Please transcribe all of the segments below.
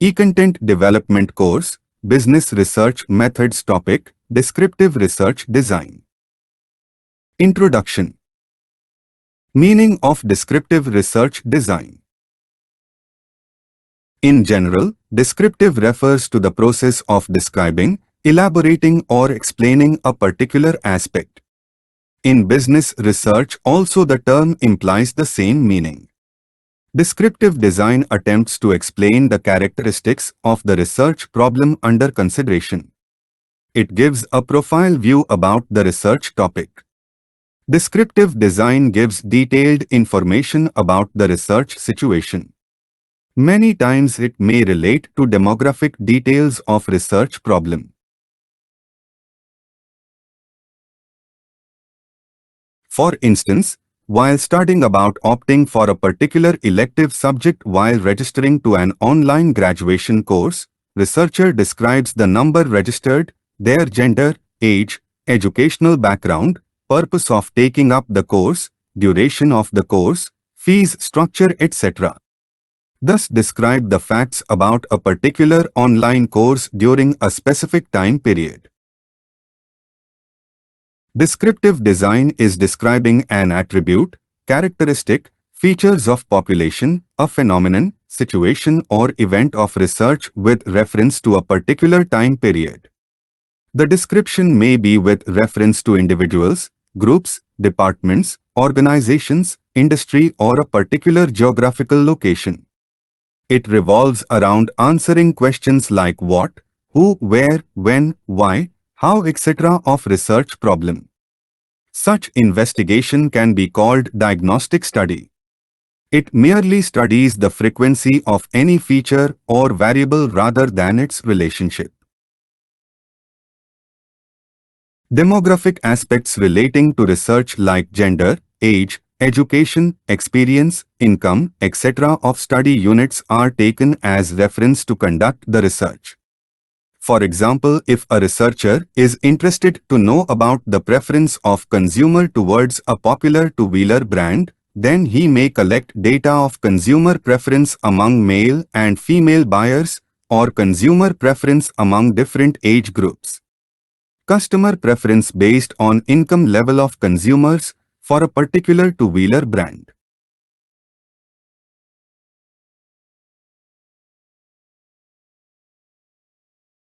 E-Content Development Course, Business Research Methods Topic, Descriptive Research Design. Introduction. Meaning of Descriptive Research Design. In general, descriptive refers to the process of describing, elaborating or explaining a particular aspect. In business research also the term implies the same meaning. Descriptive design attempts to explain the characteristics of the research problem under consideration. It gives a profile view about the research topic. Descriptive design gives detailed information about the research situation. Many times it may relate to demographic details of research problem. For instance, while studying about opting for a particular elective subject while registering to an online graduation course, researcher describes the number registered, their gender, age, educational background, purpose of taking up the course, duration of the course, fees structure, etc. Thus describe the facts about a particular online course during a specific time period. Descriptive design is describing an attribute, characteristic, features of population, a phenomenon, situation or event of research with reference to a particular time period. The description may be with reference to individuals, groups, departments, organizations, industry or a particular geographical location. It revolves around answering questions like what, who, where, when, why, how, etc. of research problem. Such investigation can be called diagnostic study. It merely studies the frequency of any feature or variable rather than its relationship. Demographic aspects relating to research like gender, age, education, experience, income, etc. of study units are taken as reference to conduct the research. For example, if a researcher is interested to know about the preference of consumer towards a popular two-wheeler brand, then he may collect data of consumer preference among male and female buyers or consumer preference among different age groups. Customer preference based on income level of consumers for a particular two-wheeler brand.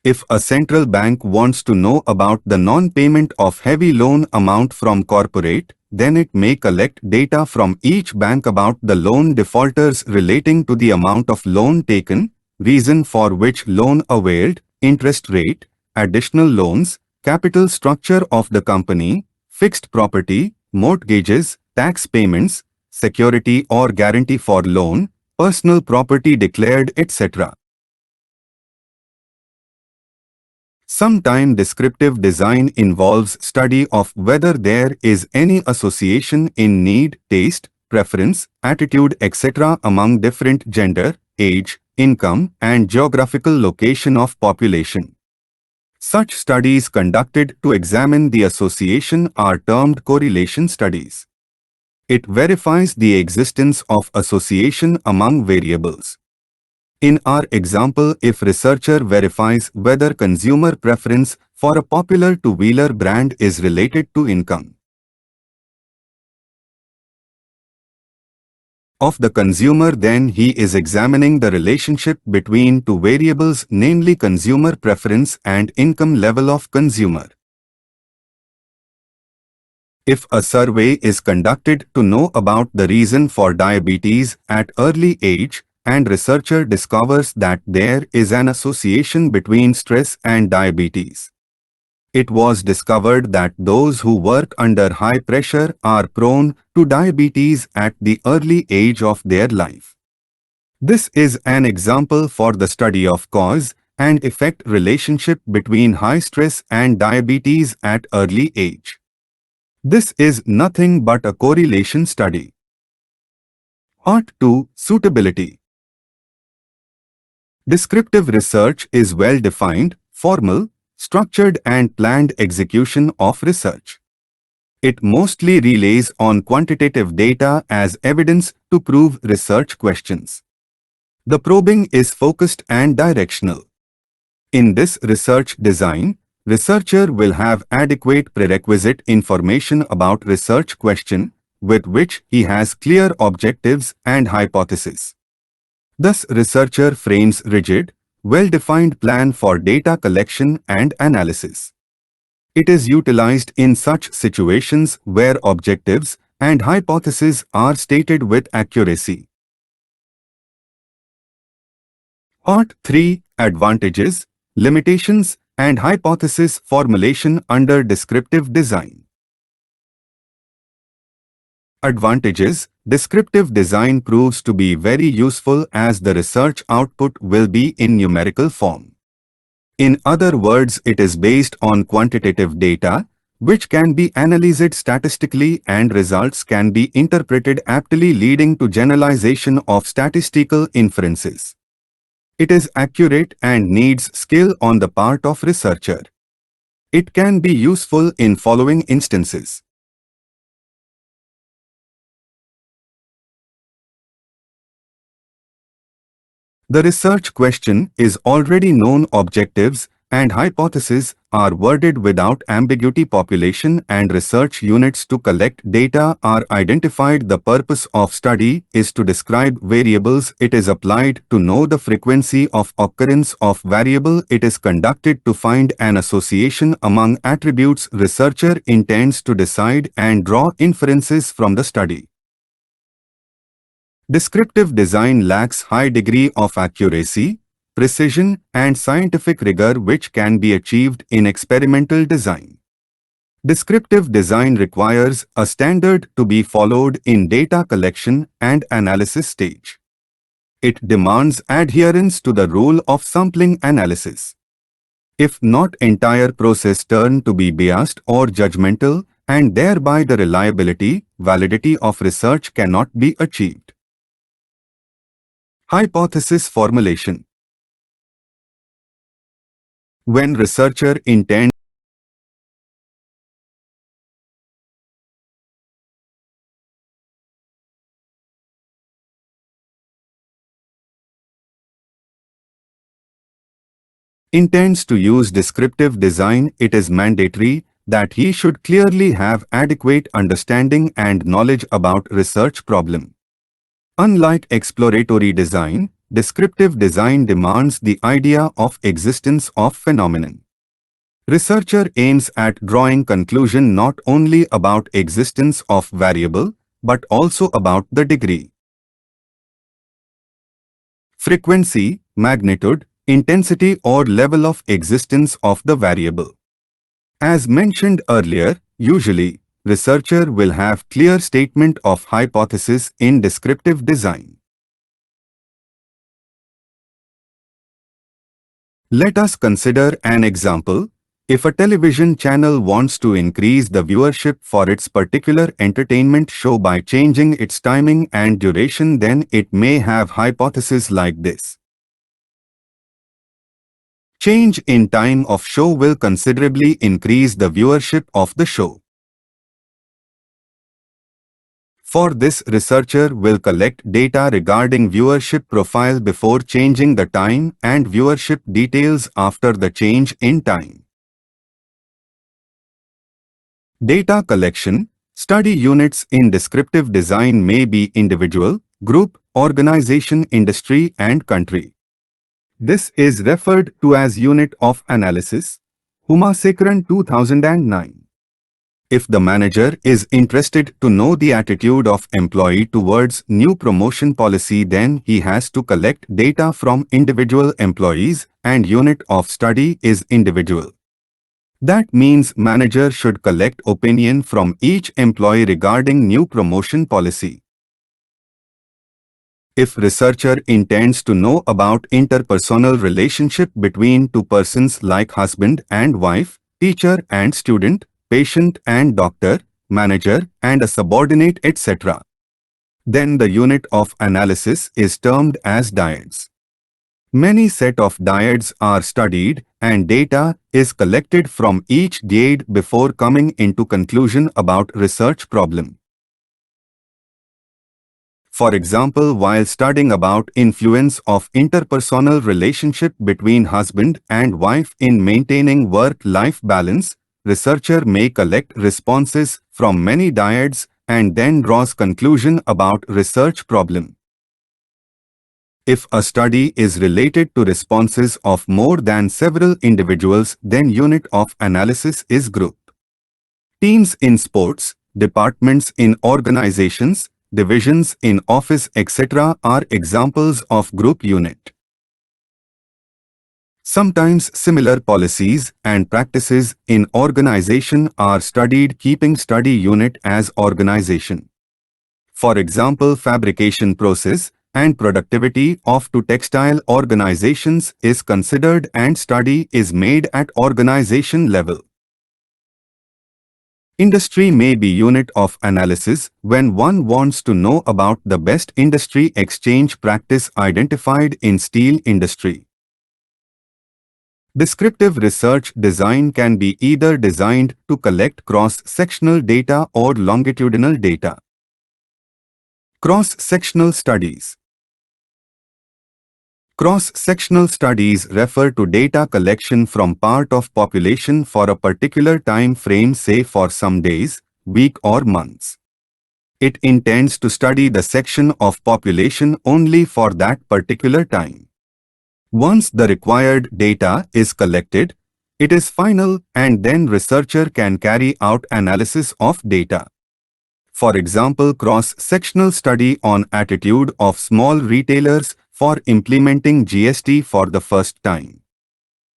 If a central bank wants to know about the non-payment of heavy loan amount from corporate, then it may collect data from each bank about the loan defaulters relating to the amount of loan taken, reason for which loan availed, interest rate, additional loans, capital structure of the company, fixed property, mortgages, tax payments, security or guarantee for loan, personal property declared, etc. Sometimes descriptive design involves study of whether there is any association in need, taste, preference, attitude, etc. among different gender, age, income, and geographical location of population. Such studies conducted to examine the association are termed correlation studies. It verifies the existence of association among variables. In our example, if researcher verifies whether consumer preference for a popular two-wheeler brand is related to income of the consumer, then he is examining the relationship between two variables, namely consumer preference and income level of consumer. If a survey is conducted to know about the reason for diabetes at early age, and researcher discovers that there is an association between stress and diabetes. It was discovered that those who work under high pressure are prone to diabetes at the early age of their life. This is an example for the study of cause and effect relationship between high stress and diabetes at early age. This is nothing but a correlation study. Part 2. Suitability. Descriptive research is well-defined, formal, structured and planned execution of research. It mostly relies on quantitative data as evidence to prove research questions. The probing is focused and directional. In this research design, researcher will have adequate prerequisite information about research question with which he has clear objectives and hypothesis. Thus, researcher frames rigid, well-defined plan for data collection and analysis. It is utilized in such situations where objectives and hypotheses are stated with accuracy. Part 3. Advantages, limitations, and hypothesis formulation under descriptive design. Advantages. Descriptive design proves to be very useful as the research output will be in numerical form. In other words, it is based on quantitative data, which can be analyzed statistically and results can be interpreted aptly, leading to generalization of statistical inferences. It is accurate and needs skill on the part of researcher. It can be useful in following instances. The research question is already known. Objectives and hypotheses are worded without ambiguity. Population and research units to collect data are identified. The purpose of study is to describe variables. It is applied to know the frequency of occurrence of variable. It is conducted to find an association among attributes. Researcher intends to decide and draw inferences from the study. Descriptive design lacks high degree of accuracy, precision, and scientific rigor which can be achieved in experimental design. Descriptive design requires a standard to be followed in data collection and analysis stage. It demands adherence to the rule of sampling analysis. If not, entire process turn to be biased or judgmental, and thereby the reliability, validity of research cannot be achieved. Hypothesis formulation. When researcher intends to use descriptive design, it is mandatory that he should clearly have adequate understanding and knowledge about research problem. Unlike exploratory design, descriptive design demands the idea of existence of phenomenon. Researcher aims at drawing conclusion not only about existence of variable, but also about the degree, frequency, magnitude, intensity or level of existence of the variable. As mentioned earlier, usually, researcher will have clear statement of hypothesis in descriptive design. Let us consider an example. If a television channel wants to increase the viewership for its particular entertainment show by changing its timing and duration, then it may have hypotheses like this. Change in time of show will considerably increase the viewership of the show. For this, researcher will collect data regarding viewership profile before changing the time and viewership details after the change in time. Data collection. Study units in descriptive design may be individual, group, organization, industry, and country. This is referred to as unit of analysis. Humasekaran 2009. If the manager is interested to know the attitude of employee towards new promotion policy, then he has to collect data from individual employees, and unit of study is individual. That means manager should collect opinion from each employee regarding new promotion policy. If researcher intends to know about interpersonal relationship between two persons like husband and wife, teacher and student, patient and doctor, manager and a subordinate, etc., then the unit of analysis is termed as dyads. Many set of dyads are studied and data is collected from each dyad before coming into conclusion about research problem. For example, while studying about influence of interpersonal relationship between husband and wife in maintaining work-life balance, researcher may collect responses from many dyads and then draws conclusion about research problem. If a study is related to responses of more than several individuals, then unit of analysis is group. Teams in sports, departments in organizations, divisions in office, etc. are examples of group unit. Sometimes similar policies and practices in organization are studied, keeping study unit as organization. For example, fabrication process and productivity of two textile organizations is considered and study is made at organization level. Industry may be unit of analysis when one wants to know about the best industry exchange practice identified in steel industry. Descriptive research design can be either designed to collect cross-sectional data or longitudinal data. Cross-sectional studies. Cross-sectional studies refer to data collection from part of population for a particular time frame, say for some days, week or months. It intends to study the section of population only for that particular time. Once the required data is collected, it is final and then researcher can carry out analysis of data. For example, cross-sectional study on attitude of small retailers for implementing GST for the first time.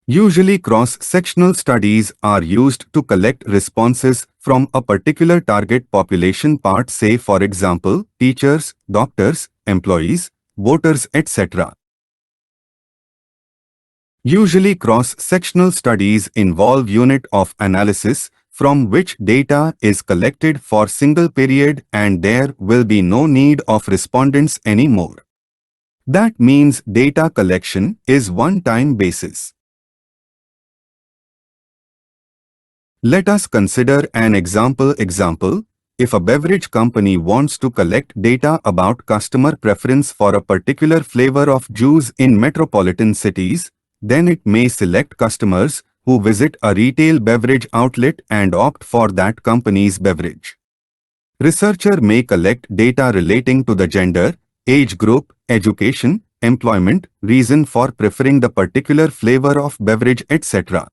Usually cross-sectional studies are used to collect responses from a particular target population part, say for example, teachers, doctors, employees, voters, etc. Usually cross-sectional studies involve unit of analysis from which data is collected for single period and there will be no need of respondents anymore. That means data collection is one-time basis. Let us consider an example. If a beverage company wants to collect data about customer preference for a particular flavor of juice in metropolitan cities, then it may select customers who visit a retail beverage outlet and opt for that company's beverage. Researcher may collect data relating to the gender, age group, education, employment, reason for preferring the particular flavor of beverage, etc.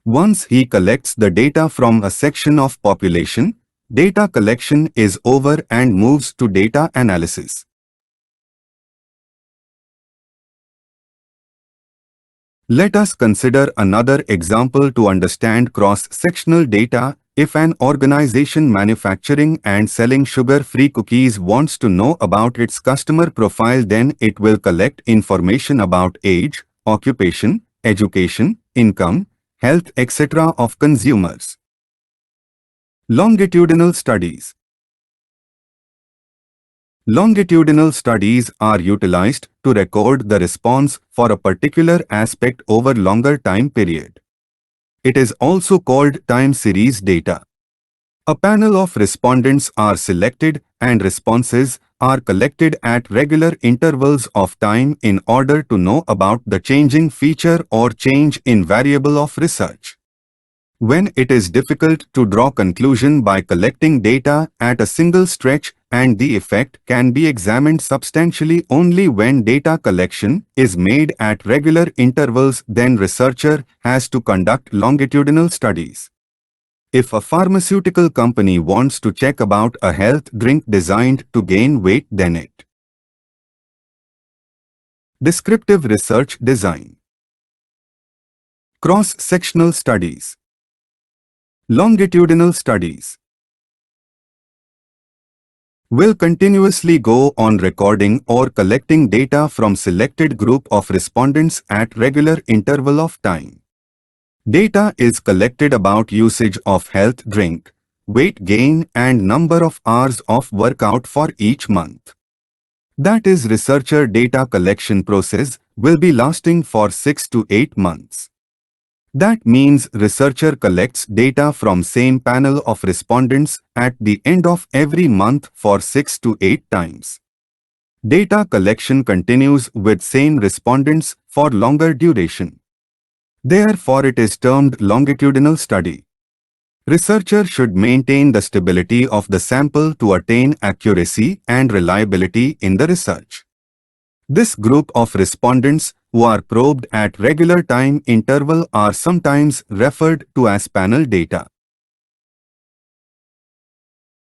Once he collects the data from a section of population, data collection is over and moves to data analysis. Let us consider another example to understand cross-sectional data. If an organization manufacturing and selling sugar-free cookies wants to know about its customer profile, then it will collect information about age, occupation, education, income, health, etc. of consumers. Longitudinal studies. Longitudinal studies are utilized to record the response for a particular aspect over longer time period. It is also called time series data. A panel of respondents are selected and responses are collected at regular intervals of time in order to know about the changing feature or change in variable of research. When it is difficult to draw conclusion by collecting data at a single stretch and the effect can be examined substantially only when data collection is made at regular intervals, then researcher has to conduct longitudinal studies. If a pharmaceutical company wants to check about a health drink designed to gain weight, then it. Descriptive research design. Cross-sectional studies. Longitudinal studies will continuously go on recording or collecting data from selected group of respondents at regular interval of time. Data is collected about usage of health drink, weight gain and number of hours of workout for each month. That is, researcher data collection process will be lasting for 6 to 8 months. That means researcher collects data from same panel of respondents at the end of every month for 6 to 8 times. Data collection continues with same respondents for longer duration. Therefore, it is termed longitudinal study. Researcher should maintain the stability of the sample to attain accuracy and reliability in the research. This group of respondents who are probed at regular time interval are sometimes referred to as panel data.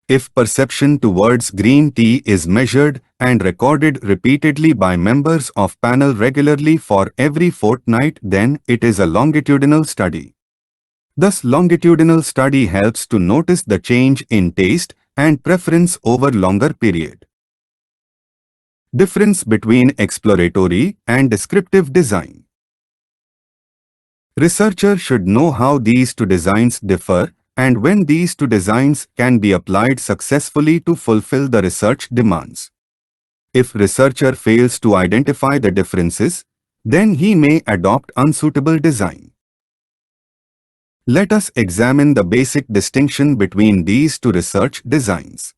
If perception towards green tea is measured and recorded repeatedly by members of panel regularly for every fortnight, then it is a longitudinal study. Thus, longitudinal study helps to notice the change in taste and preference over longer period. Difference between exploratory and descriptive design. Researcher should know how these two designs differ and when these two designs can be applied successfully to fulfill the research demands. If researcher fails to identify the differences, then he may adopt unsuitable design. Let us examine the basic distinction between these two research designs.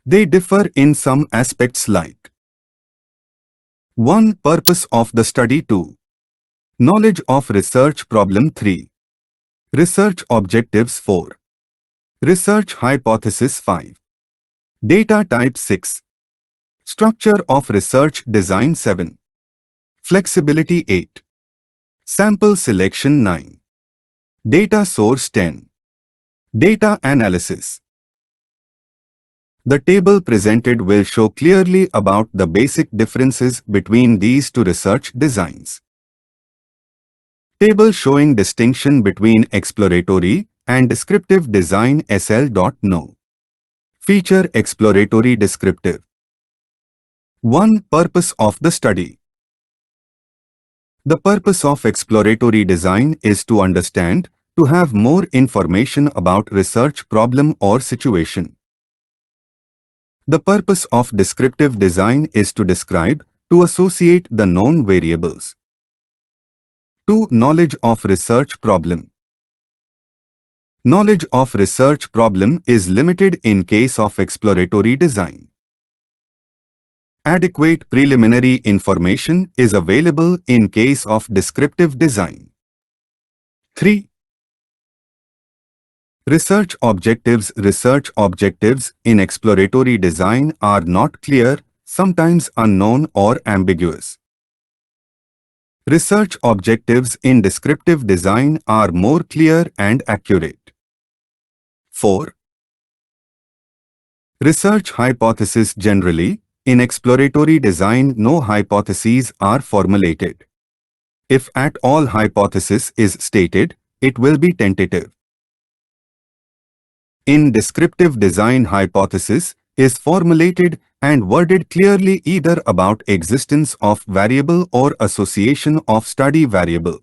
They differ in some aspects like 1. Purpose of the study. 2. Knowledge of research problem. 3. Research objectives. 4. Research hypothesis. 5. Data type. 6. Structure of research design. 7. Flexibility. 8. Sample selection. 9. Data source. 10. Data analysis. The table presented will show clearly about the basic differences between these two research designs. Table showing distinction between exploratory and descriptive design. SL.no. Feature exploratory descriptive. 1. Purpose of the study. The purpose of exploratory design is to understand, to have more information about research problem or situation. The purpose of descriptive design is to describe, to associate the known variables. 2. Knowledge of research problem. Knowledge of research problem is limited in case of exploratory design. Adequate preliminary information is available in case of descriptive design. 3. Research objectives. Research objectives in exploratory design are not clear, sometimes unknown or ambiguous. Research objectives in descriptive design are more clear and accurate. 4. Research hypothesis. Generally, in exploratory design, no hypotheses are formulated. If at all hypothesis is stated, it will be tentative. In descriptive design, hypothesis is formulated and worded clearly either about existence of variable or association of study variable.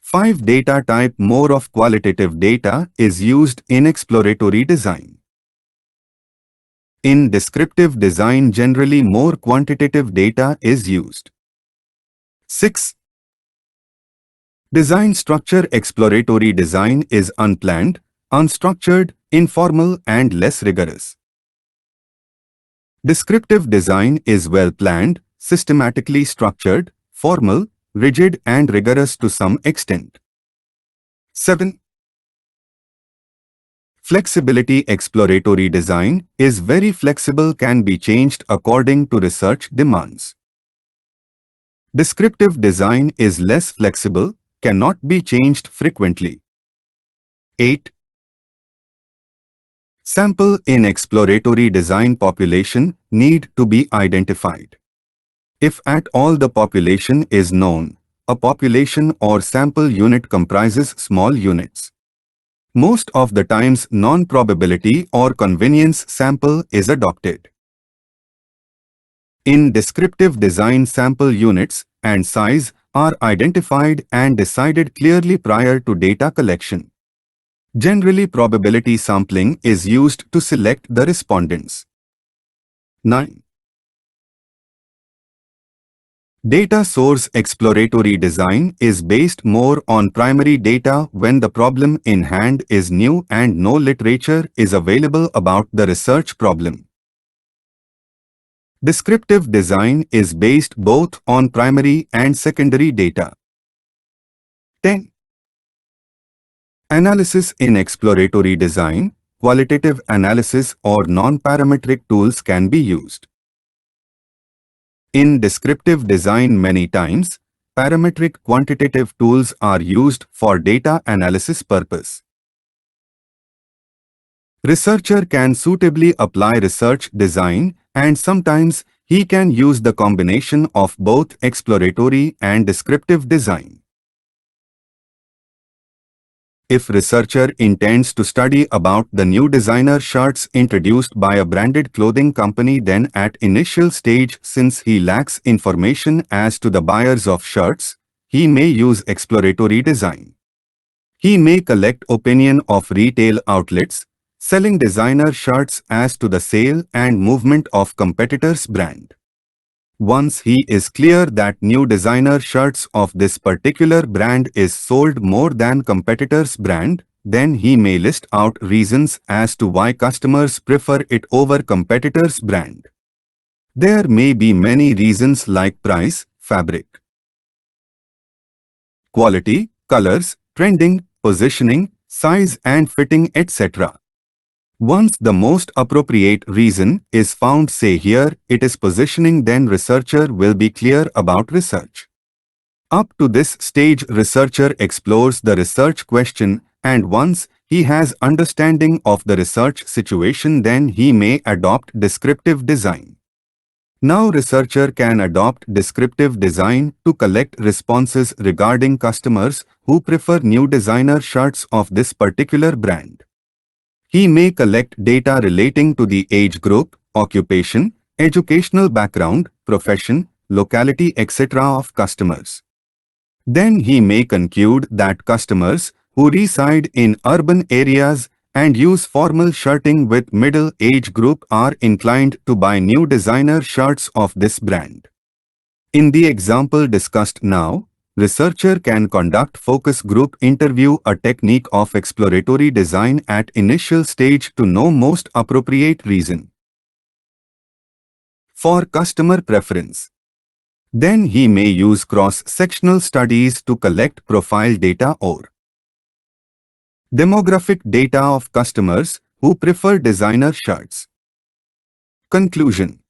5. Data type. More of qualitative data is used in exploratory design. In descriptive design, generally more quantitative data is used. 6. Design structure. Exploratory design is unplanned, unstructured, informal and less rigorous. Descriptive design is well-planned, systematically structured, formal, rigid and rigorous to some extent. 7. Flexibility. Exploratory design is very flexible, can be changed according to research demands. Descriptive design is less flexible, cannot be changed frequently. 8. Sample. In exploratory design, population need to be identified. If at all the population is known, a population or sample unit comprises small units. Most of the times, non-probability or convenience sample is adopted. In descriptive design, sample units and size are identified and decided clearly prior to data collection. Generally, probability sampling is used to select the respondents. 9. Data source. Exploratory design is based more on primary data when the problem in hand is new and no literature is available about the research problem. Descriptive design is based both on primary and secondary data. 10. Analysis in exploratory design, qualitative analysis or non-parametric tools can be used. In descriptive design many times, parametric quantitative tools are used for data analysis purpose. Researcher can suitably apply research design and sometimes he can use the combination of both exploratory and descriptive design. If researcher intends to study about the new designer shirts introduced by a branded clothing company, then at initial stage, since he lacks information as to the buyers of shirts, he may use exploratory design. He may collect opinion of retail outlets selling designer shirts as to the sale and movement of competitors' brand. Once he is clear that new designer shirts of this particular brand is sold more than competitors' brand, then he may list out reasons as to why customers prefer it over competitors' brand. There may be many reasons like price, fabric, quality, colors, trending, positioning, size and fitting, etc. Once the most appropriate reason is found, say here it is positioning, then researcher will be clear about research. Up to this stage, researcher explores the research question, and once he has understanding of the research situation, then he may adopt descriptive design. Now researcher can adopt descriptive design to collect responses regarding customers who prefer new designer shirts of this particular brand. He may collect data relating to the age group, occupation, educational background, profession, locality, etc. of customers. Then he may conclude that customers who reside in urban areas and use formal shirting with middle age group are inclined to buy new designer shirts of this brand. In the example discussed now, researcher can conduct focus group interview, a technique of exploratory design at initial stage to know most appropriate reason for customer preference. Then he may use cross-sectional studies to collect profile data or demographic data of customers who prefer designer shirts. Conclusion.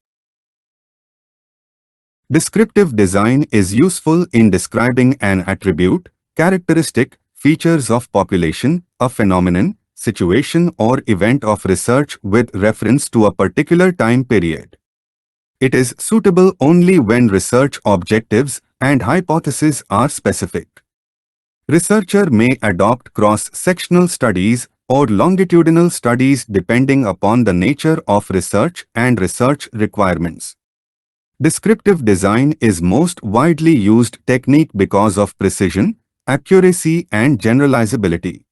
Descriptive design is useful in describing an attribute, characteristic, features of population, a phenomenon, situation or event of research with reference to a particular time period. It is suitable only when research objectives and hypotheses are specific. Researcher may adopt cross-sectional studies or longitudinal studies depending upon the nature of research and research requirements. Descriptive design is most widely used technique because of precision, accuracy and generalizability.